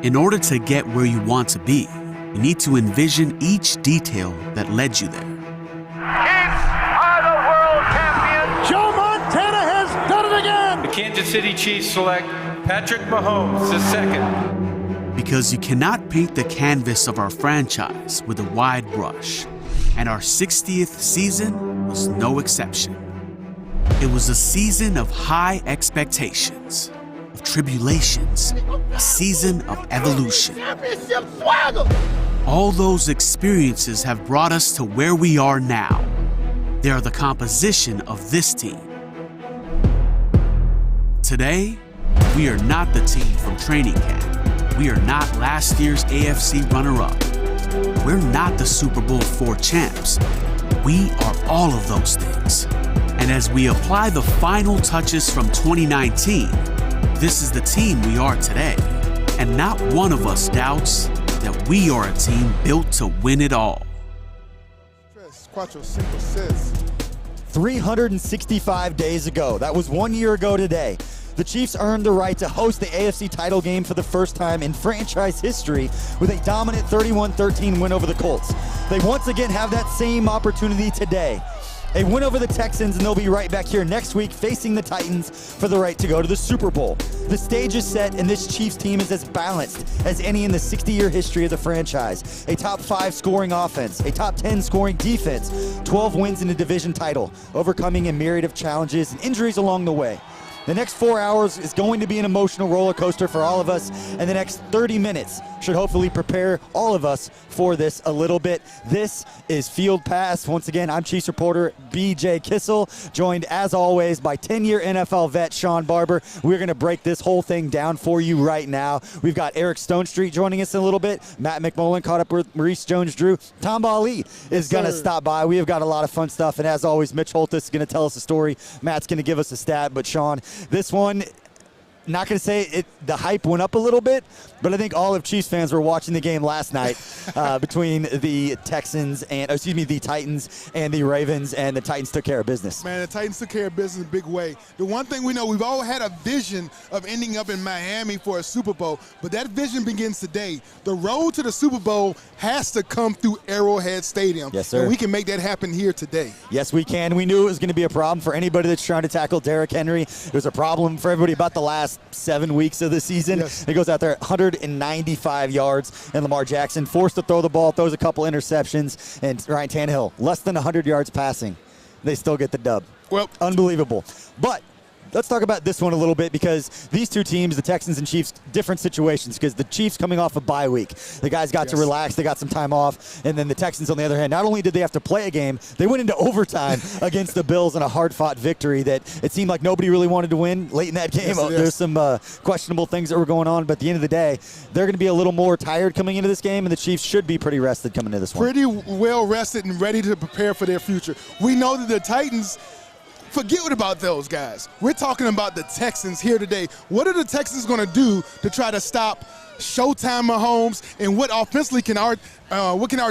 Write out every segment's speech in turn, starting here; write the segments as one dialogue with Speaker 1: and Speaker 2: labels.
Speaker 1: In order to get where you want to be, you need to envision each detail that led you there.
Speaker 2: Chiefs are the world champions.
Speaker 3: Joe Montana has done it again.
Speaker 4: The Kansas City Chiefs select Patrick Mahomes II.
Speaker 1: Because you cannot paint the canvas of our franchise with a wide brush, and our 60th season was no exception. It was a season of high expectations, of tribulations, a season of evolution. All those experiences have brought us to where we are now. They are the composition of this team. Today, we are not the team from training camp. We are not last year's AFC runner-up. We're not the Super Bowl IV champs. We are all of those things. And as we apply the final touches from 2019, this is the team we are today. And not one of us doubts that we are a team built to win it all.
Speaker 5: 365 days ago, that was 1 year ago today, the Chiefs earned the right to host the AFC title game for the first time in franchise history with a dominant 31-13 win over the Colts. They once again have that same opportunity today. A win over the Texans, and they'll be right back here next week facing the Titans for the right to go to the Super Bowl. The stage is set, and this Chiefs team is as balanced as any in the 60-year history of the franchise. A top 5 scoring offense, a top 10 scoring defense, 12 wins in a division title, overcoming a myriad of challenges and injuries along the way. The next 4 hours is going to be an emotional roller coaster for all of us, and the next 30 minutes should hopefully prepare all of us for this a little bit. This is Field Pass. Once again, I'm Chiefs reporter BJ Kissel, joined as always by 10-year NFL vet Shawn Barber. We're going to break this whole thing down for you right now. We've got Eric Stonestreet joining us in a little bit. Matt McMullen caught up with Maurice Jones-Drew. Tomba Ali is going to stop by. We have got a lot of fun stuff, and as always, Mitch Holtis is going to tell us a story. Matt's going to give us a stat, but Shawn, this one, not going to say it, the hype went up a little bit, but I think all of Chiefs fans were watching the game last night between the Texans and, the Titans and the Ravens, and the Titans took care of business.
Speaker 6: Man, the Titans took care of business in a big way. The one thing we know, we've all had a vision of ending up in Miami for a Super Bowl, but that vision begins today. The road to the Super Bowl has to come through Arrowhead Stadium.
Speaker 5: Yes, sir.
Speaker 6: And we can make that happen here today.
Speaker 5: Yes, we can. We knew it was going to be a problem for anybody that's trying to tackle Derrick Henry. It was a problem for everybody about the last 7 weeks of the season.
Speaker 6: Yes.
Speaker 5: He goes out there 195 yards, and Lamar Jackson forced to throw the ball, throws a couple interceptions, and Ryan Tannehill less than 100 yards passing. They still get the dub.
Speaker 6: Well,
Speaker 5: unbelievable. But let's talk about this one a little bit, because these two teams, the Texans and Chiefs, different situations, because the Chiefs coming off a bye week. The guys got to relax. They got some time off. And then the Texans, on the other hand, not only did they have to play a game, they went into overtime against the Bills in a hard-fought victory that it seemed like nobody really wanted to win late in that game.
Speaker 6: Yes,
Speaker 5: there's some questionable things that were going on, but at the end of the day, they're going to be a little more tired coming into this game, and the Chiefs should be pretty rested coming into this one.
Speaker 6: Pretty well rested and ready to prepare for their future. We know that the Titans, forget about those guys. We're talking about the Texans here today. What are the Texans going to do to try to stop Showtime Mahomes, and what offensively can our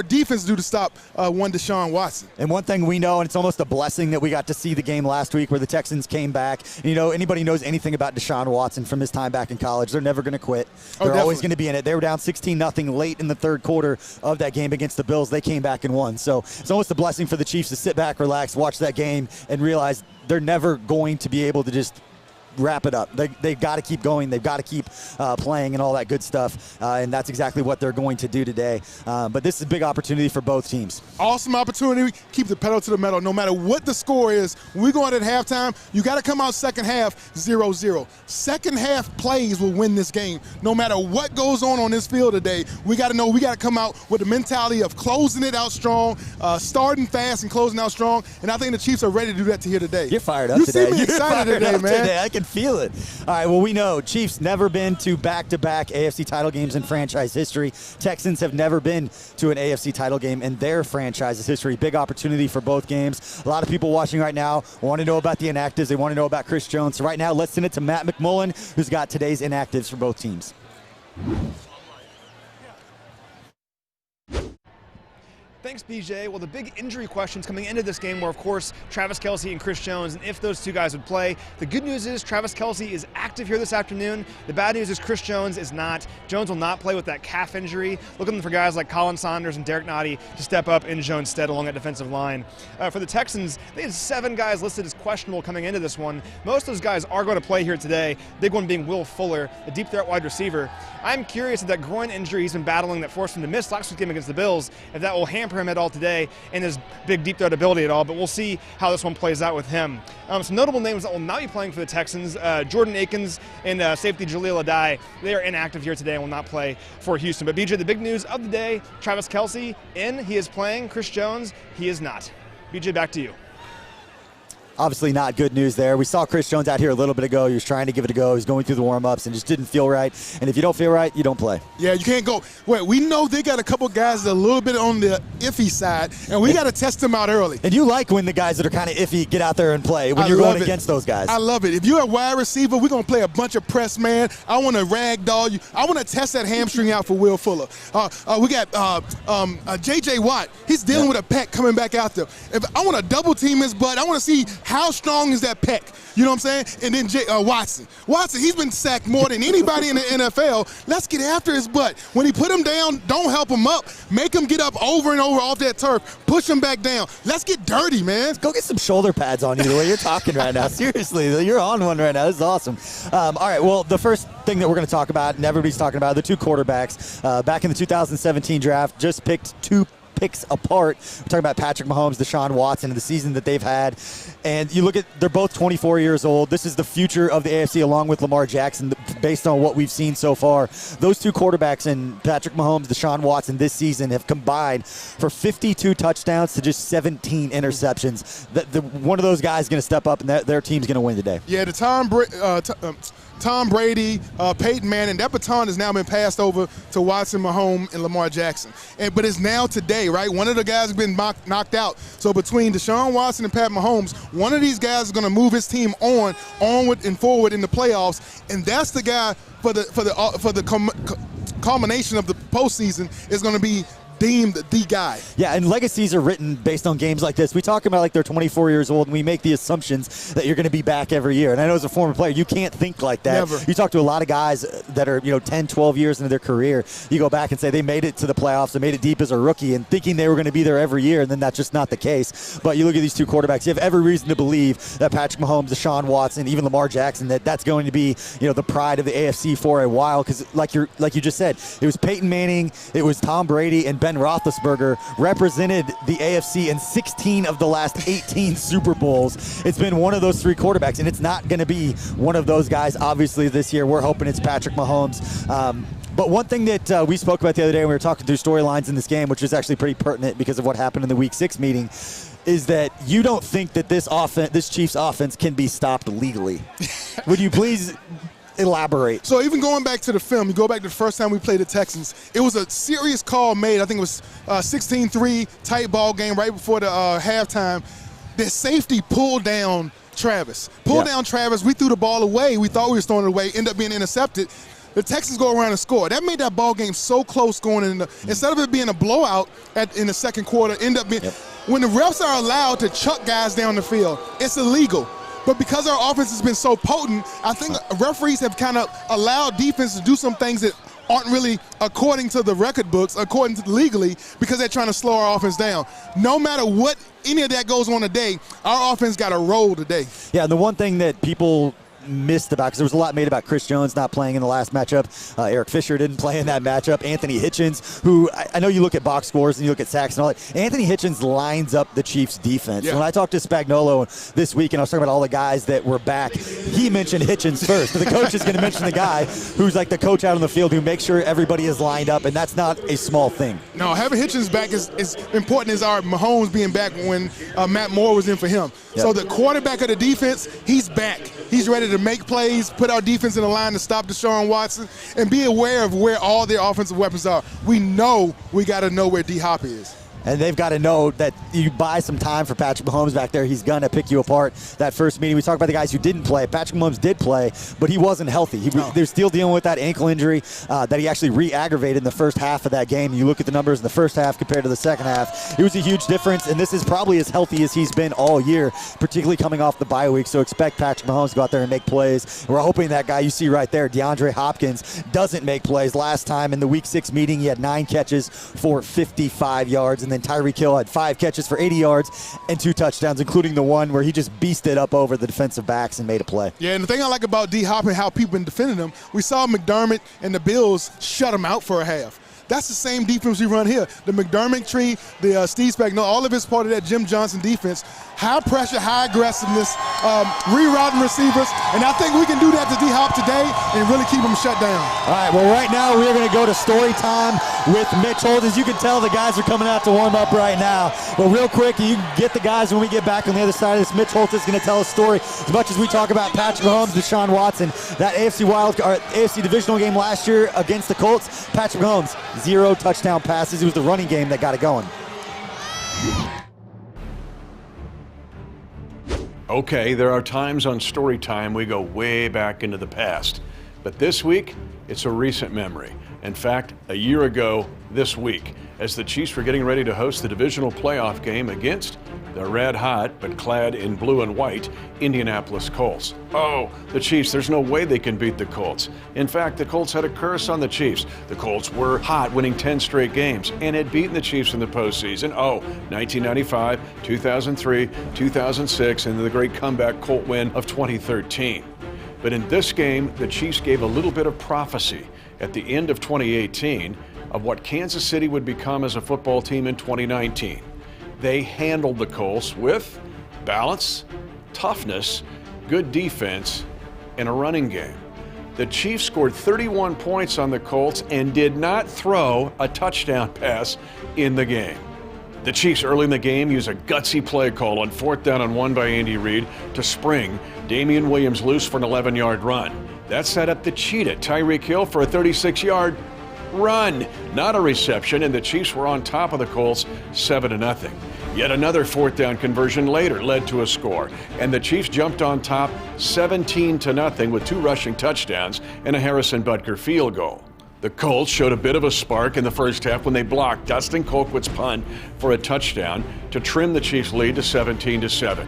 Speaker 6: defense do to stop one Deshaun Watson?
Speaker 5: And one thing we know, and it's almost a blessing that we got to see the game last week where the Texans came back. And, anybody knows anything about Deshaun Watson from his time back in college, they're never going to quit. They're always going to be in it. They were down 16-0 late in the third quarter of that game against the Bills. They came back and won. So it's almost a blessing for the Chiefs to sit back, relax, watch that game, and realize they're never going to be able to just wrap it up. They've got to keep going. They've got to keep playing and all that good stuff. And that's exactly what they're going to do today. But this is a big opportunity for both teams.
Speaker 6: Awesome opportunity. Keep the pedal to the metal. No matter what the score is, when we go out at halftime, you got to come out second half 0-0. Second half plays will win this game. No matter what goes on this field today, we got to know we got to come out with the mentality of closing it out strong, starting fast and closing out strong. And I think the Chiefs are ready to do that here today.
Speaker 5: You're fired up today.
Speaker 6: You see me excited today, man.
Speaker 5: I can feel it. All right, well, we know Chiefs never been to back-to-back AFC title games in franchise history. Texans have never been to an AFC title game in their franchise's history. Big opportunity for both games. A lot of people watching right now want to know about the inactives. They want to know about Chris Jones. So right now, let's send it to Matt McMullen, who's got today's inactives for both teams.
Speaker 7: Thanks, BJ. Well, the big injury questions coming into this game were, of course, Travis Kelce and Chris Jones, and if those two guys would play. The good news is Travis Kelce is active here this afternoon. The bad news is Chris Jones is not. Jones will not play with that calf injury. Looking for guys like Colin Saunders and Derek Nottie to step up in Jones' stead along that defensive line. For the Texans, they had 7 guys listed as questionable coming into this one. Most of those guys are going to play here today, big one being Will Fuller, the deep threat wide receiver. I'm curious if that groin injury he's been battling that forced him to miss last week's game against the Bills, if that will hamper him at all today and his big deep threat ability at all, but we'll see how this one plays out with him. Some notable names that will not be playing for the Texans, Jordan Akins and safety Jaleel Adai, they are inactive here today and will not play for Houston. But BJ, the big news of the day, Travis Kelce he is playing. Chris Jones, he is not. BJ, back to you.
Speaker 5: Obviously not good news there. We saw Chris Jones out here a little bit ago. He was trying to give it a go. He was going through the warm-ups and just didn't feel right. And if you don't feel right, you don't play.
Speaker 6: Yeah, you can't go. Wait, we know they got a couple guys that are a little bit on the iffy side, and we got to test them out early.
Speaker 5: And you like when the guys that are kind of iffy get out there and play when you're going against those guys.
Speaker 6: I love it. If you're a wide receiver, we're going to play a bunch of press man. I want to ragdoll you. I want to test that hamstring out for Will Fuller. We got J.J. Watt. He's dealing with a pec coming back out there. If I want to double team his butt, I want to see how strong is that pec. You know what I'm saying? And then Watson, he's been sacked more than anybody in the NFL. Let's get after his butt. When he put him down, don't help him up. Make him get up over and over off that turf. Push him back down. Let's get dirty, man.
Speaker 5: Go get some shoulder pads on you the way you're talking right now. Seriously, you're on one right now. This is awesome. All right, well, the first thing that we're going to talk about, and everybody's talking about, the 2 quarterbacks. Back in the 2017 draft, just picked 2 picks apart. We're talking about Patrick Mahomes, Deshaun Watson, and the season that they've had. And you look at, they're both 24 years old. This is the future of the AFC along with Lamar Jackson based on what we've seen so far. Those 2 quarterbacks in Patrick Mahomes, Deshaun Watson this season have combined for 52 touchdowns to just 17 interceptions. One of those guys is going to step up and their team's going to win today.
Speaker 6: Yeah, Tom Brady, Peyton Manning, that baton has now been passed over to Watson, Mahomes, and Lamar Jackson. But it's now today, right? One of the guys has been knocked out. So between Deshaun Watson and Pat Mahomes, one of these guys is going to move his team onward and forward in the playoffs, and that's the guy for the culmination of the postseason is going to be deemed the guy.
Speaker 5: Yeah, and legacies are written based on games like this. We talk about like they're 24 years old, and we make the assumptions that you're going to be back every year. And I know as a former player, you can't think like that.
Speaker 6: Never.
Speaker 5: You talk to a lot of guys that are 10, 12 years into their career. You go back and say they made it to the playoffs, they made it deep as a rookie, and thinking they were going to be there every year, and then that's just not the case. But you look at these 2 quarterbacks, you have every reason to believe that Patrick Mahomes, Deshaun Watson, even Lamar Jackson, that's going to be the pride of the AFC for a while. Because like you just said, it was Peyton Manning, it was Tom Brady, and Ben Roethlisberger represented the AFC in 16 of the last 18 Super Bowls. It's been one of those 3 quarterbacks, and it's not going to be one of those guys, obviously, this year. We're hoping it's Patrick Mahomes. But one thing that we spoke about the other day when we were talking through storylines in this game, which was actually pretty pertinent because of what happened in the Week 6 meeting, is that you don't think that this Chiefs offense can be stopped legally. Would you please elaborate?
Speaker 6: So even going back to the film, you go back to the first time we played the Texans, it was a serious call made. I think it was 16-3 tight ball game right before the halftime. The safety pulled down Travis. Down Travis. We threw the ball away. We thought we were throwing it away. Ended up being intercepted. The Texans go around and score. That made that ball game so close going in. Instead of it being a blowout in the second quarter, end up being when the refs are allowed to chuck guys down the field, it's illegal. But because our offense has been so potent, I think referees have kind of allowed defense to do some things that aren't really according to the record books, according to legally, because they're trying to slow our offense down. No matter what any of that goes on today, our offense got to roll today.
Speaker 5: Yeah, and the one thing that people missed about, because there was a lot made about Chris Jones not playing in the last matchup. Eric Fisher didn't play in that matchup. Anthony Hitchens, who I know you look at box scores and you look at sacks and all that. Anthony Hitchens lines up the Chiefs defense.
Speaker 6: Yeah.
Speaker 5: When I talked to Spagnuolo this week and I was talking about all the guys that were back, he mentioned Hitchens first. The coach is going to mention the guy who's like the coach out on the field who makes sure everybody is lined up, and that's not a small thing.
Speaker 6: No, having Hitchens back is important as our Mahomes being back when Matt Moore was in for him. Yep. So the quarterback of the defense, he's back. He's ready to make plays, put our defense in a line to stop Deshaun Watson, and be aware of where all their offensive weapons are. We know we got to know where D-Hop is.
Speaker 5: And they've got to know that you buy some time for Patrick Mahomes back there. He's going to pick you apart that first meeting. We talked about the guys who didn't play. Patrick Mahomes did play, but he wasn't healthy. They're still dealing with that ankle injury that he actually re-aggravated in the first half of that game. You look at the numbers in the first half compared to the second half. It was a huge difference, and this is probably as healthy as he's been all year, particularly coming off the bye week. So expect Patrick Mahomes to go out there and make plays. We're hoping that guy you see right there, DeAndre Hopkins, doesn't make plays. Last time in the Week 6 meeting, he had 9 catches for 55 yards, and then Tyreek Hill had 5 catches for 80 yards and 2 touchdowns, including the one where he just beasted up over the defensive backs and made a play.
Speaker 6: Yeah, and the thing I like about D-Hop and how people been defending him, we saw McDermott and the Bills shut him out for a half. That's the same defense we run here. The McDermott tree, the Steve Spagnuolo, all of it's part of that Jim Johnson defense. High pressure, high aggressiveness, rerouting receivers, and I think we can do that to D-Hop today and really keep him shut down.
Speaker 5: All right, well, right now we're going to go to story time with Mitch Holt. As you can tell, the guys are coming out to warm up right now. But real quick, you can get the guys when we get back on the other side of this. Mitch Holt is going to tell a story. As much as we talk about Patrick Mahomes, Deshaun Watson, that AFC Divisional game last year against the Colts, Patrick Mahomes, 0 touchdown passes. It was the running game that got it going.
Speaker 8: Okay, there are times on Story Time we go way back into the past, but this week, it's a recent memory. In fact, a year ago this week, as the Chiefs were getting ready to host the divisional playoff game against the red-hot, but clad in blue and white, Indianapolis Colts. Oh, the Chiefs, there's no way they can beat the Colts. In fact, the Colts had a curse on the Chiefs. The Colts were hot, winning 10 straight games, and had beaten the Chiefs in the postseason. Oh, 1995, 2003, 2006, and the great comeback Colt win of 2013. But in this game, the Chiefs gave a little bit of prophecy at the end of 2018 of what Kansas City would become as a football team in 2019. They handled the Colts with balance, toughness, good defense, and a running game. The Chiefs scored 31 points on the Colts and did not throw a touchdown pass in the game. The Chiefs early in the game used a gutsy play call on 4th down and 1 by Andy Reid to spring Damian Williams loose for an 11-yard run. That set up the cheetah, Tyreek Hill, for a 36-yard run, not a reception, and the Chiefs were on top of the Colts 7-0. Yet another 4th down conversion later led to a score, and the Chiefs jumped on top 17-0 with 2 rushing touchdowns and a Harrison Butker field goal. The Colts showed a bit of a spark in the first half when they blocked Dustin Colquitt's punt for a touchdown to trim the Chiefs' lead to 17-7.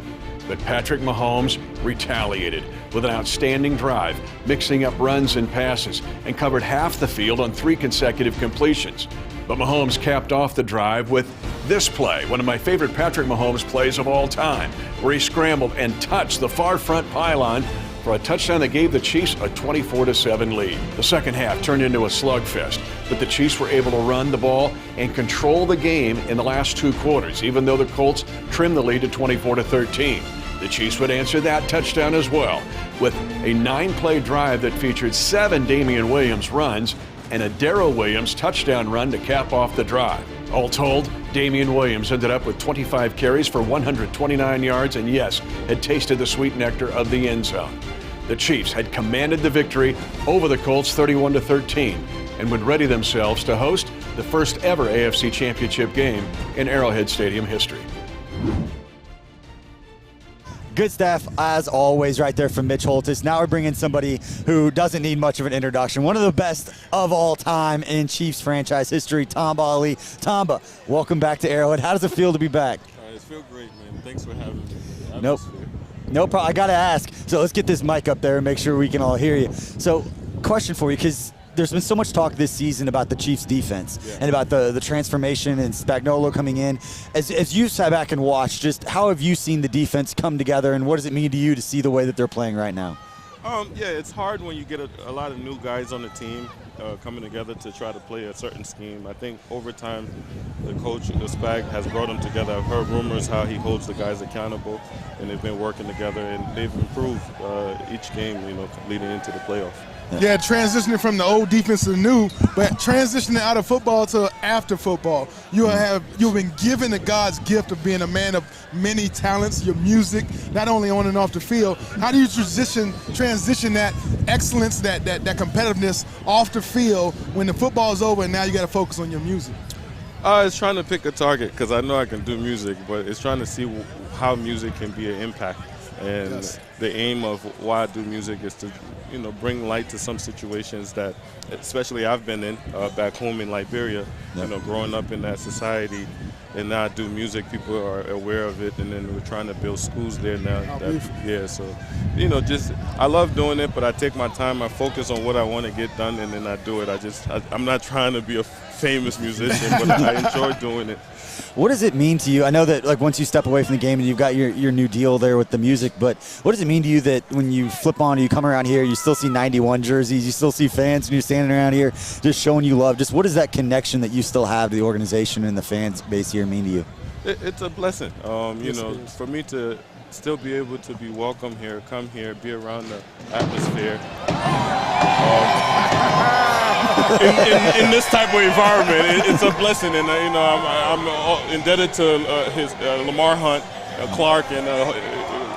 Speaker 8: But Patrick Mahomes retaliated with an outstanding drive, mixing up runs and passes, and covered half the field on 3 consecutive completions. But Mahomes capped off the drive with this play, one of my favorite Patrick Mahomes plays of all time, where he scrambled and touched the far front pylon for a touchdown that gave the Chiefs a 24-7 lead. The second half turned into a slugfest, but the Chiefs were able to run the ball and control the game in the last 2 quarters, even though the Colts trimmed the lead to 24-13. The Chiefs would answer that touchdown as well, with a 9-play drive that featured 7 Damian Williams runs and a Darrell Williams touchdown run to cap off the drive. All told, Damian Williams ended up with 25 carries for 129 yards and, yes, had tasted the sweet nectar of the end zone. The Chiefs had commanded the victory over the Colts 31-13 and would ready themselves to host the first ever AFC Championship game in Arrowhead Stadium history.
Speaker 5: Good stuff, as always, right there from Mitch Holtis. Now we're bringing somebody who doesn't need much of an introduction. One of the best of all time in Chiefs franchise history, Tomba Ali. Tomba, welcome back to Arrowhead. How does it feel to be back?
Speaker 9: It feels great, man. Thanks for having me.
Speaker 5: Nope. No problem. I got to ask. So let's get this mic up there and make sure we can all hear you. So, question for you, because there's been so much talk this season about the Chiefs defense and about the transformation and Spagnuolo coming in. As you sat back and watched, just how have you seen the defense come together, and what does it mean to you to see the way that they're playing right now?
Speaker 9: Yeah, it's hard when you get a lot of new guys on the team coming together to try to play a certain scheme. I think over time, the coach, the Spag, has brought them together. I've heard rumors how he holds the guys accountable, and they've been working together, and they've improved each game, leading into the playoff.
Speaker 6: Yeah, transitioning from the old defense to the new, but transitioning out of football to after football. You've been given the God's gift of being a man of many talents, your music, not only on and off the field. How do you transition that excellence, that competitiveness off the field when the football is over and now you got to focus on your music?
Speaker 9: It's trying to pick a target because I know I can do music, but it's trying to see how music can be an impact. And the aim of why I do music is to, bring light to some situations that, especially I've been in back home in Liberia, growing up in that society. And now I do music, people are aware of it, and then we're trying to build schools there now. I love doing it, but I take my time, I focus on what I want to get done, and then I do it. I'm not trying to be a famous musician, but I enjoy doing it.
Speaker 5: What does it mean to you? I know that once you step away from the game and you've got your new deal there with the music, but what does it mean to you that when you flip on, you come around here, you still see 91 jerseys, you still see fans, and you're standing around here just showing you love? Just what does that connection that you still have to the organization and the fans base here mean to you?
Speaker 9: It's a blessing. For me to still be able to be welcome here, come here, be around the atmosphere. In this type of environment, it's a blessing, and I'm indebted to Lamar Hunt, Clark, and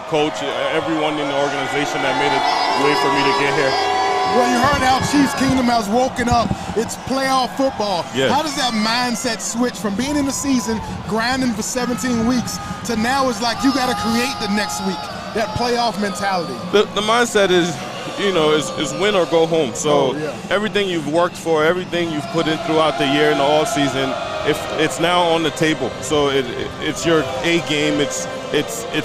Speaker 9: Coach, everyone in the organization that made it way for me to get here.
Speaker 6: Well, you heard how Chiefs Kingdom has woken up. It's playoff football.
Speaker 9: Yeah.
Speaker 6: How does that mindset switch from being in the season, grinding for 17 weeks, to now it's like you got to create the next week, that playoff mentality?
Speaker 9: The mindset is, is win or go home. So everything you've worked for, everything you've put in throughout the year and the off season, it's now on the table. So it's your A game. It's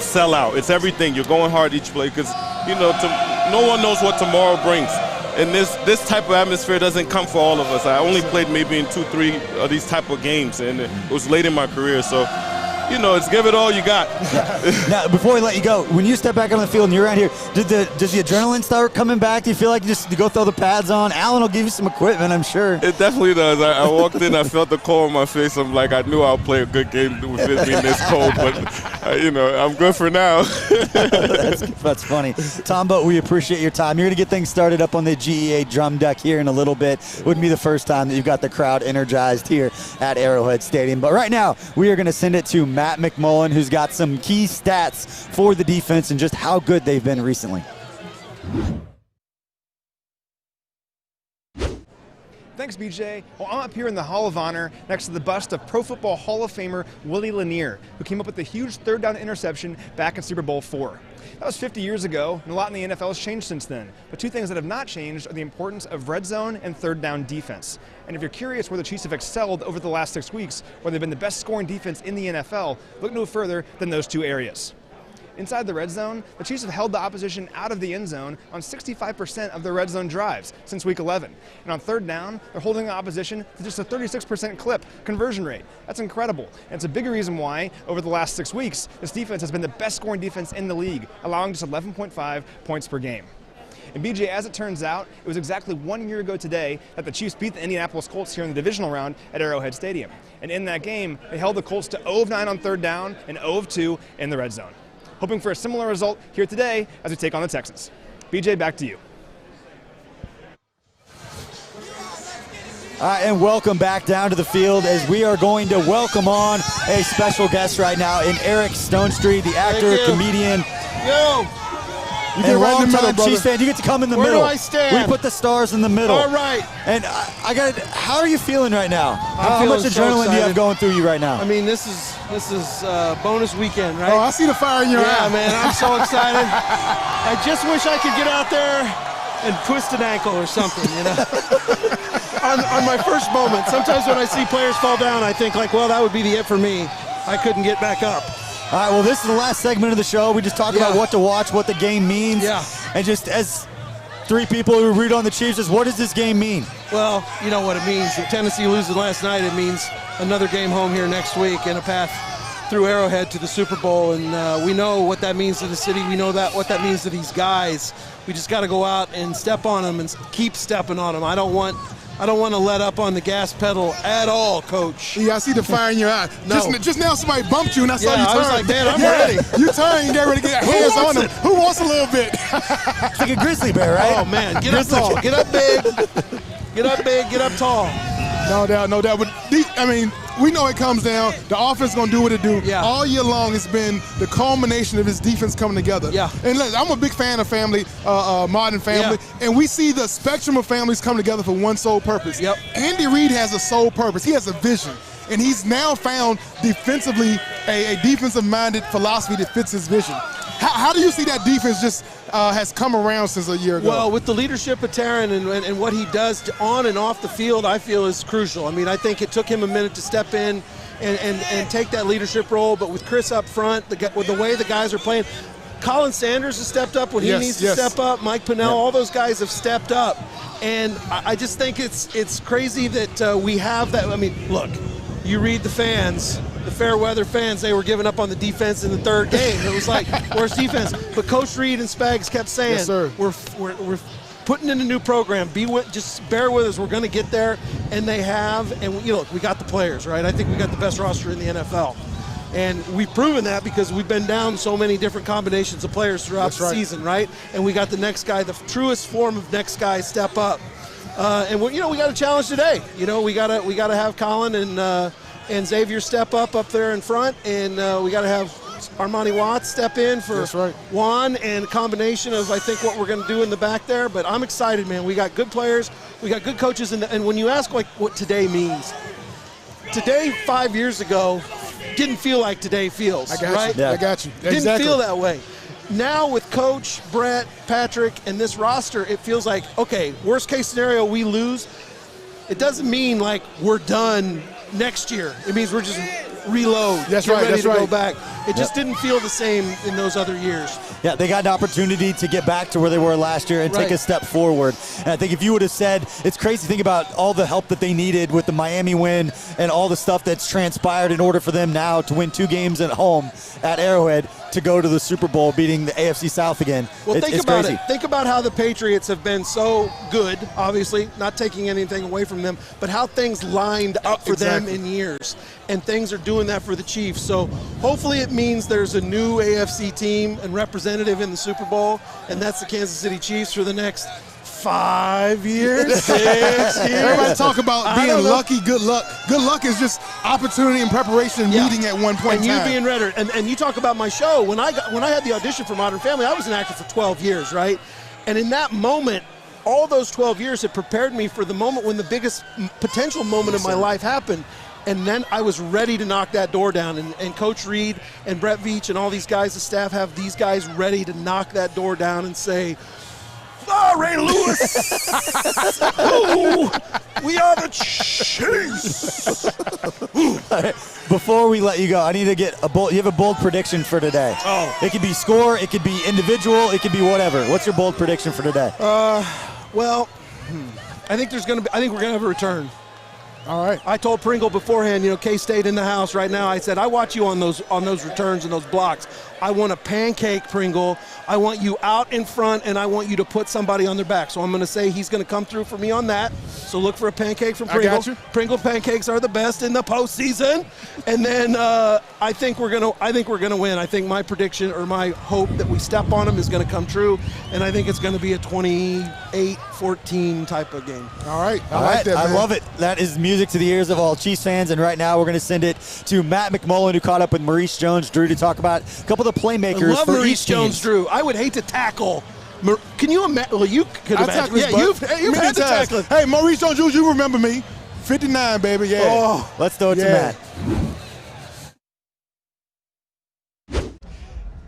Speaker 9: sellout. It's everything. You're going hard each play because no one knows what tomorrow brings. And this type of atmosphere doesn't come for all of us. I only played maybe in 2-3 of these type of games, and it was late in my career. So, it's give it all you got.
Speaker 5: Now, before we let you go, when you step back on the field and you're out here, does the adrenaline start coming back? Do you feel like you go throw the pads on? Alan will give you some equipment, I'm sure.
Speaker 9: It definitely does. I walked in, I felt the cold on my face. I'm like, I knew I'll play a good game with it being this cold, but, I'm good for now.
Speaker 5: That's funny. Tomba, we appreciate your time. You're going to get things started up on the GEA drum deck here in a little bit. Wouldn't be the first time that you've got the crowd energized here at Arrowhead Stadium. But right now, we are going to send it to Matt McMullen, who's got some key stats for the defense and just how good they've been recently.
Speaker 7: Thanks, BJ. Well, I'm up here in the Hall of Honor next to the bust of Pro Football Hall of Famer Willie Lanier, who came up with the huge third down interception back in Super Bowl IV. That was 50 years ago, and a lot in the NFL has changed since then. But two things that have not changed are the importance of red zone and third down defense. And if you're curious where the Chiefs have excelled over the last 6 weeks, where they've been the best scoring defense in the NFL, look no further than those two areas. Inside the red zone, the Chiefs have held the opposition out of the end zone on 65% of their red zone drives since week 11. And on third down, they're holding the opposition to just a 36% clip conversion rate. That's incredible. And it's a big reason why, over the last 6 weeks, this defense has been the best scoring defense in the league, allowing just 11.5 points per game. And BJ, as it turns out, it was exactly 1 year ago today that the Chiefs beat the Indianapolis Colts here in the divisional round at Arrowhead Stadium. And in that game, they held the Colts to 0 of 9 on third down and 0 of 2 in the red zone. Hoping for a similar result here today as we take on the Texans. BJ, back to you.
Speaker 5: All right, and welcome back down to the field as we are going to welcome on a special guest right now in Eric Stonestreet, the actor, comedian.
Speaker 3: Yo!
Speaker 6: You get right in the middle, brother.
Speaker 5: Chiefs fan, you get to come in the middle.
Speaker 3: Where do I stand?
Speaker 5: We put the stars in the middle.
Speaker 3: All right.
Speaker 5: And how are you feeling right now? How much adrenaline do you have going through you right now?
Speaker 3: I mean, this is bonus weekend, right?
Speaker 6: Oh, I see the fire in your eye.
Speaker 3: Yeah, man, I'm so excited. I just wish I could get out there and twist an ankle or something, on my first moment. Sometimes when I see players fall down, I think well, that would be the it for me. I couldn't get back up.
Speaker 5: All right, well, this is the last segment of the show. We just talk about what to watch, what the game means.
Speaker 3: Yeah.
Speaker 5: And just as three people who root on the Chiefs, just what does this game mean?
Speaker 3: Well, you know what it means. If Tennessee loses last night, it means another game home here next week and a path through Arrowhead to the Super Bowl. And we know what that means to the city. We know what that means to these guys. We just got to go out and step on them and keep stepping on them. I don't want to let up on the gas pedal at all, Coach.
Speaker 6: Yeah, I see the fire in your eye.
Speaker 3: No.
Speaker 6: Just now somebody bumped you and I saw you turn.
Speaker 3: I was like, man, I'm ready.
Speaker 6: You turn, you get ready to get hands on him. Who wants a little bit?
Speaker 5: It's like a grizzly bear, right?
Speaker 3: Oh, man, get up tall. Get up big. Get up big, get up tall.
Speaker 6: No doubt. But, we know it comes down. The offense is going to do what it do.
Speaker 3: Yeah.
Speaker 6: All year long, it's been the culmination of his defense coming together.
Speaker 3: Yeah.
Speaker 6: And look, I'm a big fan of family, modern family, and we see the spectrum of families come together for one sole purpose.
Speaker 3: Yep.
Speaker 6: Andy Reid has a sole purpose. He has a vision. And he's now found defensively a defensive-minded philosophy that fits his vision. How do you see that defense just has come around since a year ago?
Speaker 3: Well, with the leadership of Taryn and what he does on and off the field, I feel is crucial. I mean, I think it took him a minute to step in and take that leadership role, but with Chris up front, with the way the guys are playing, Colin Sanders has stepped up when he needs to step up. Mike Pinnell, all those guys have stepped up. And I just think it's crazy that we have that. I mean, look, you read the fans, the fair weather fans, they were giving up on the defense in the third game. It was like, where's defense? But Coach Reed and Spags kept saying,
Speaker 6: yes, sir.
Speaker 3: We're putting in a new program. Just bear with us. We're going to get there. And they have. And look, we got the players, right? I think we got the best roster in the NFL. And we've proven that because we've been down so many different combinations of players throughout the season, right? And we got the next guy, the truest form of next guy, step up. And we got a challenge today. We gotta have Colin and Xavier step up there in front, and we gotta have Armani Watts step in for Juan, and a combination of I think what we're gonna do in the back there. But I'm excited, man. We got good players, we got good coaches, and when you ask like what today means, today 5 years ago didn't feel like today feels.
Speaker 6: I got
Speaker 3: right?
Speaker 6: you. Yeah. I got you.
Speaker 3: Didn't feel that way. Now with Coach, Brett, Patrick, and this roster, it feels like, okay, worst case scenario, we lose. It doesn't mean like we're done next year. It means we're just reload.
Speaker 6: That's
Speaker 3: get
Speaker 6: right.
Speaker 3: ready
Speaker 6: That's
Speaker 3: to
Speaker 6: right.
Speaker 3: go back. It just didn't feel the same in those other years.
Speaker 5: Yeah, they got an opportunity to get back to where they were last year and take a step forward. And I think if you would have said, it's crazy to think about all the help that they needed with the Miami win and all the stuff that's transpired in order for them now to win 2 games at home at Arrowhead to go to the Super Bowl, beating the AFC South again.
Speaker 3: Well,
Speaker 5: it's
Speaker 3: think about
Speaker 5: crazy.
Speaker 3: it. Think about how the Patriots have been so good, obviously, not taking anything away from them, but how things lined up for them in years. And things are doing that for the Chiefs. So hopefully it means there's a new AFC team and representative in the Super Bowl, and that's the Kansas City Chiefs for the next 5 years, 6 years.
Speaker 6: Everybody talk about being lucky, good luck. Good luck is just opportunity and preparation meeting at one point
Speaker 3: and
Speaker 6: in time.
Speaker 3: you being ready. And you talk about my show. When I had the audition for Modern Family, I was an actor for 12 years, right? And in that moment, all those 12 years had prepared me for the moment when the biggest potential moment of my life happened. And then I was ready to knock that door down. And Coach Reed and Brett Veach and all these guys, the staff have these guys ready to knock that door down and say, "Oh, Ray Lewis! Oh, we are the Chiefs!"
Speaker 5: Before we let you go, I need to get a bold. You have a bold prediction for today.
Speaker 3: Oh.
Speaker 5: It could be score, it could be individual, it could be whatever. What's your bold prediction for today?
Speaker 3: Well, I think we're gonna have a return.
Speaker 6: All right.
Speaker 3: I told Pringle beforehand, K-State in the house right now. I said, I watch you on those returns and those blocks. I want a pancake, Pringle. I want you out in front, and I want you to put somebody on their back. So I'm going to say he's going to come through for me on that. So look for a pancake from Pringle.
Speaker 6: I got you.
Speaker 3: Pringle pancakes are the best in the postseason. And then I think we're gonna win. I think my prediction or my hope that we step on them is going to come true, and I think it's going to be a 28-14 type of game.
Speaker 6: All right.
Speaker 5: All
Speaker 6: like
Speaker 5: right,
Speaker 6: that, man.
Speaker 5: I love it. That is music to the ears of all Chiefs fans. And right now we're going to send it to Matt McMullen, who caught up with Maurice Jones-Drew to talk about a couple of the playmakers
Speaker 3: I love
Speaker 5: for
Speaker 3: Maurice
Speaker 5: each team.
Speaker 3: Jones-Drew. I would hate to tackle. Can you imagine? Well, you could
Speaker 6: I
Speaker 3: imagine.
Speaker 6: tackled his
Speaker 3: Yeah,
Speaker 6: butt
Speaker 3: you've
Speaker 6: many
Speaker 3: had to
Speaker 6: times.
Speaker 3: tackle.
Speaker 6: Hey, Maurice Jones-Drew, you remember me. 59, baby, yeah.
Speaker 3: Oh,
Speaker 5: Let's throw it to
Speaker 6: Yeah.
Speaker 5: Matt.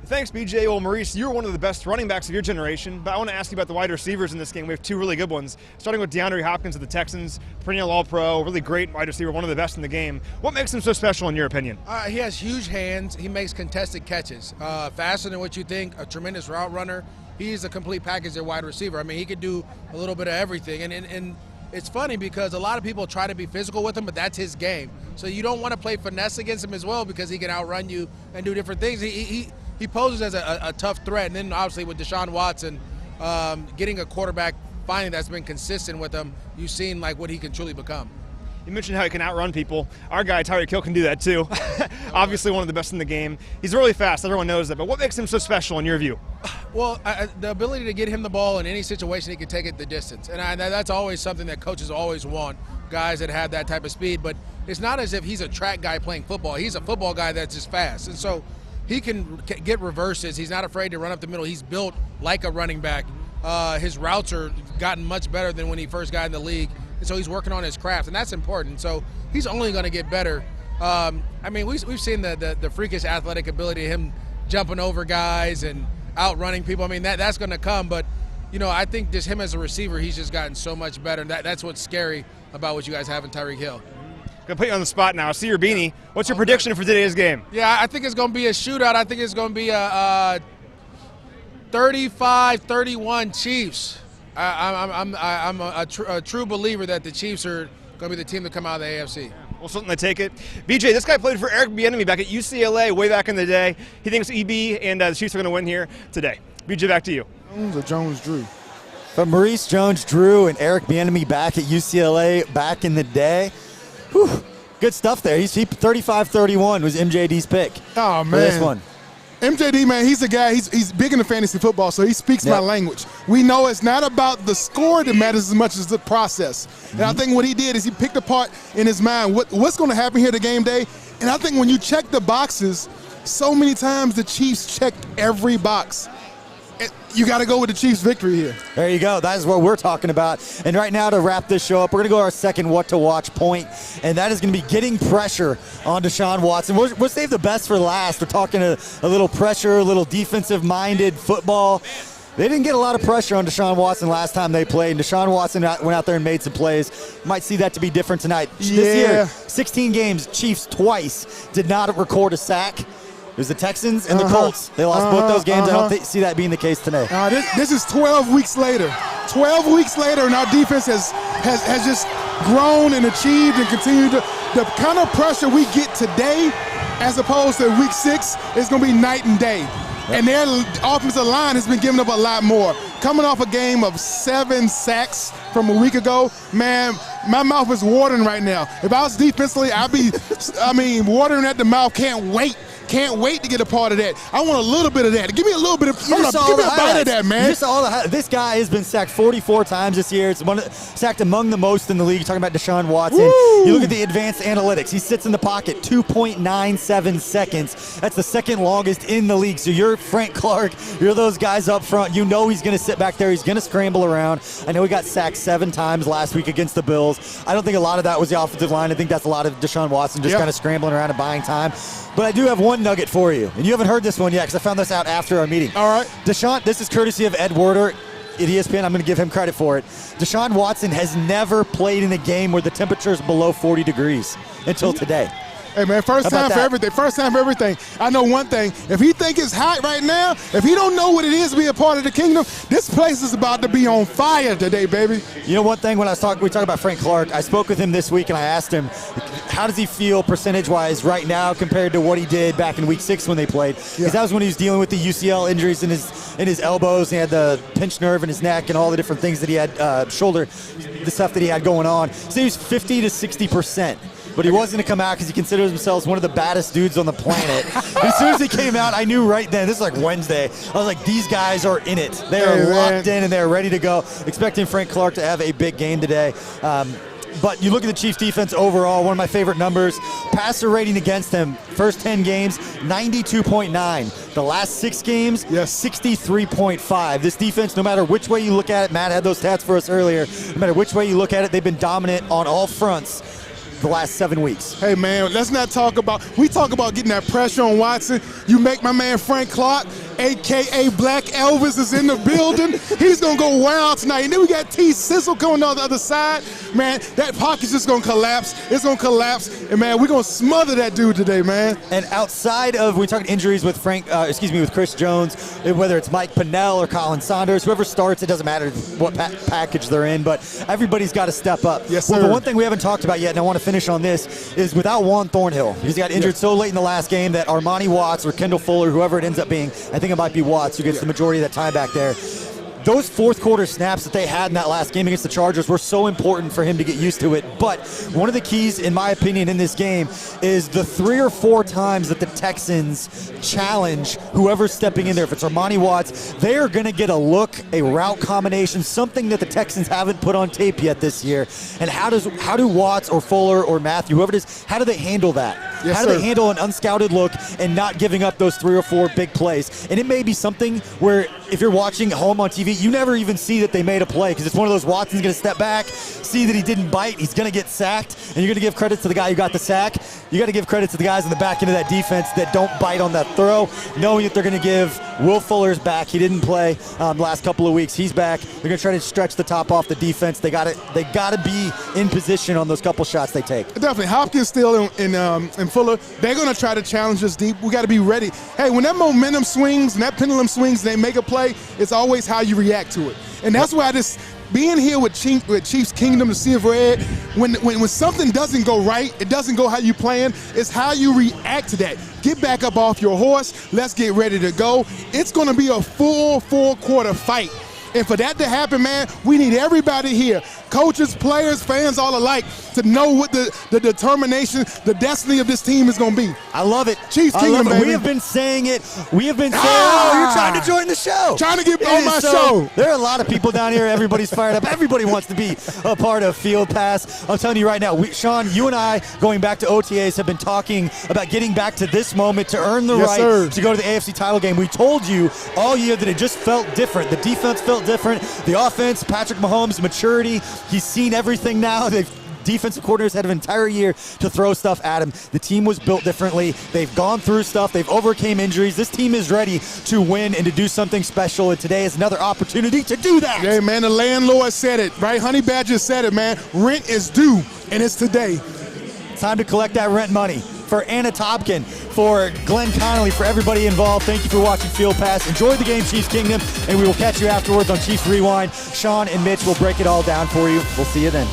Speaker 7: Thanks, BJ. Well, Maurice, you're one of the best running backs of your generation, but I want to ask you about the wide receivers in this game. We have 2 really good ones, starting with DeAndre Hopkins of the Texans, perennial All-Pro, really great wide receiver, one of the best in the game. What makes him so special in your opinion?
Speaker 10: He has huge hands. He makes contested catches. Faster than what you think, a tremendous route runner. He's a complete package at wide receiver. I mean, he could do a little bit of everything. And it's funny because a lot of people try to be physical with him, but that's his game. So you don't want to play finesse against him as well because he can outrun you and do different things. He poses as a tough threat. And then obviously with Deshaun Watson, getting a quarterback finally that's been consistent with him, you've seen like what he can truly become.
Speaker 7: You mentioned how he can outrun people. Our guy, Tyreek Hill, can do that too. Obviously one of the best in the game. He's really fast, everyone knows that, but what makes him so special in your view?
Speaker 10: Well, the ability to get him the ball in any situation, he can take it the distance. And that's always something that coaches always want, guys that have that type of speed. But it's not as if he's a track guy playing football. He's a football guy that's just fast. And so he can get reverses. He's not afraid to run up the middle. He's built like a running back. His routes are gotten much better than when he first got in the league. and so he's working on his craft, and that's important. So he's only going to get better. I mean, we've seen the freakish athletic ability of him jumping over guys and outrunning people. I mean, that's going to come, but I think just him as a receiver, he's just gotten so much better. And that's what's scary about what you guys have in Tyreek Hill.
Speaker 7: Gonna put you on the spot now. I see your beanie. What's your prediction for today's game?
Speaker 10: Yeah, I think it's going to be a shootout. I think it's going to be a 35-31 Chiefs. I'm a true believer that the Chiefs are going to be the team to come out of the AFC.
Speaker 7: We'll certainly take it. BJ, this guy played for Eric Bieniemy back at UCLA way back in the day. He thinks EB and the Chiefs are going to win here today. BJ, back to you.
Speaker 6: Jones-Drew.
Speaker 5: But Maurice Jones-Drew and Eric Bieniemy back at UCLA back in the day. Whew, good stuff there. He 35-31 was MJD's pick.
Speaker 6: Oh, man.
Speaker 5: For this one.
Speaker 6: MJD, man, he's a guy, he's big into fantasy football, so he speaks my language. We know it's not about the score that matters as much as the process. And I think what he did is he picked apart in his mind what's going to happen here to game day. And I think when you check the boxes, so many times the Chiefs checked every box. You got to go with the Chiefs' victory here.
Speaker 5: There you go. That is what we're talking about. And right now, to wrap this show up, we're going to go to our second what to watch point, and that is going to be getting pressure on Deshaun Watson. We'll save the best for last. We're talking a little pressure, a little defensive-minded football. They didn't get a lot of pressure on Deshaun Watson last time they played, and Deshaun Watson went out there and made some plays. Might see that to be different tonight.
Speaker 6: Yeah.
Speaker 5: This year, 16 games, Chiefs twice did not record a sack. It was the Texans and the Colts. They lost both those games. I don't see that being the case today.
Speaker 6: This is 12 weeks later. 12 weeks later, and our defense has just grown and achieved and continued to. The kind of pressure we get today as opposed to week 6 is going to be night and day. Yep. And their offensive line has been giving up a lot more. Coming off a game of 7 sacks from a week ago, man, my mouth is watering right now. If I was defensively, I'd be, watering at the mouth. Can't wait to get a part of that. I want a little bit of that. Give me a little bit of. Give me a bite of that, man.
Speaker 5: This guy has been sacked 44 times this year. It's sacked among the most in the league. You're talking about Deshaun Watson.
Speaker 6: Woo!
Speaker 5: You look at the advanced analytics. He sits in the pocket 2.97 seconds. That's the second longest in the league. So you're Frank Clark. You're those guys up front. You know he's going to sit back there. He's going to scramble around. I know he got sacked 7 times last week against the Bills. I don't think a lot of that was the offensive line. I think that's a lot of Deshaun Watson just kind of scrambling around and buying time. But I do have one nugget for you, and you haven't heard this one yet because I found this out after our meeting.
Speaker 6: All right.
Speaker 5: Deshaun, this is courtesy of Ed Werder at ESPN. I'm going to give him credit for it. Deshaun Watson has never played in a game where the temperature is below 40 degrees until today.
Speaker 6: Hey, man, first time for everything. First time for everything. I know one thing. If he think it's hot right now, if he don't know what it is to be a part of the kingdom, this place is about to be on fire today, baby.
Speaker 5: You know, one thing when we talked about Frank Clark, I spoke with him this week and I asked him, how does he feel percentage-wise right now compared to what he did back in week 6 when they played? Because that was when he was dealing with the UCL injuries in his elbows. He had the pinched nerve in his neck and all the different things that he had, shoulder, the stuff that he had going on. So he was 50 to 60%. But he wasn't going to come out because he considers himself one of the baddest dudes on the planet. As soon as he came out, I knew right then, this is like Wednesday, I was like, these guys are in it. They are locked in and they're ready to go. Expecting Frank Clark to have a big game today. But you look at the Chiefs defense overall, one of my favorite numbers, passer rating against them, first 10 games, 92.9. The last 6 games, 63.5. This defense, no matter which way you look at it, Matt had those stats for us earlier, no matter which way you look at it, they've been dominant on all fronts the last 7 weeks.
Speaker 6: Hey, man, let's not talk about, we talk about getting that pressure on Watson. You make my man Frank Clark, a.k.a. Black Elvis, is in the building. He's going to go wild tonight. And then we got T. Sizzle coming on the other side. Man, that pocket's just going to collapse. It's going to collapse. And, man, we're going to smother that dude today, man.
Speaker 5: And outside of, we talked injuries with with Chris Jones, whether it's Mike Pennell or Colin Saunders, whoever starts, it doesn't matter what package they're in, but everybody's got to step up.
Speaker 6: Yes, sir.
Speaker 5: Well, the one thing we haven't talked about yet, and I want to finish on this, is without Juan Thornhill. He's got injured so late in the last game that Armani Watts or Kendall Fuller, whoever it ends up being, I think it might be Watts who gets the majority of that time back there. Those fourth quarter snaps that they had in that last game against the Chargers were so important for him to get used to it. But one of the keys, in my opinion, in this game is the 3 or 4 times that the Texans challenge whoever's stepping in there. If it's Armani Watts, they are going to get a look, a route combination, something that the Texans haven't put on tape yet this year. And how do Watts or Fuller or Matthew, whoever it is, how do they handle that? How do they handle an unscouted look and not giving up those 3 or 4 big plays? And it may be something where if you're watching at home on TV, you never even see that they made a play because it's one of those Watson's going to step back, see that he didn't bite, he's going to get sacked, and you're going to give credit to the guy who got the sack. You got to give credit to the guys in the back end of that defense that don't bite on that throw, knowing that they're going to give Will Fuller's back. He didn't play the last couple of weeks. He's back. They're going to try to stretch the top off the defense. They got to be in position on those couple shots they take.
Speaker 6: Definitely. Hopkins still in Fuller. They're going to try to challenge us deep. We got to be ready. Hey, when that momentum swings and that pendulum swings and they make a play, it's always how you react to it. And that's why being here with Chiefs Kingdom to see if Red, when something doesn't go right, it doesn't go how you plan, it's how you react to that. Get back up off your horse. Let's get ready to go. It's going to be a full 4-quarter fight. And for that to happen, man, we need everybody here, coaches, players, fans, all alike, to know what the determination, the destiny of this team is going to be.
Speaker 5: I love it.
Speaker 6: Chiefs Kingdom, baby.
Speaker 5: We have been saying it. We have been saying, oh, you're trying to join the show.
Speaker 6: Trying to get on my show.
Speaker 5: There are a lot of people down here. Everybody's fired up. Everybody wants to be a part of Field Pass. I'm telling you right now, Shawn, you and I, going back to OTAs, have been talking about getting back to this moment to earn the right to go to the AFC title game. We told you all year that it just felt different. The defense felt different. The offense, Patrick Mahomes' maturity, he's seen everything now. Defensive coordinators had an entire year to throw stuff at him. The team was built differently. They've gone through stuff. They've overcame injuries. This team is ready to win and to do something special, and today is another opportunity to do that.
Speaker 6: Hey, man, the landlord said it, right? Honey Badger said it, man. Rent is due, and it's today.
Speaker 5: Time to collect that rent money. For Anna Topkin, for Glenn Connolly, for everybody involved, thank you for watching Field Pass. Enjoy the game, Chiefs Kingdom, and we will catch you afterwards on Chiefs Rewind. Shawn and Mitch will break it all down for you. We'll see you then.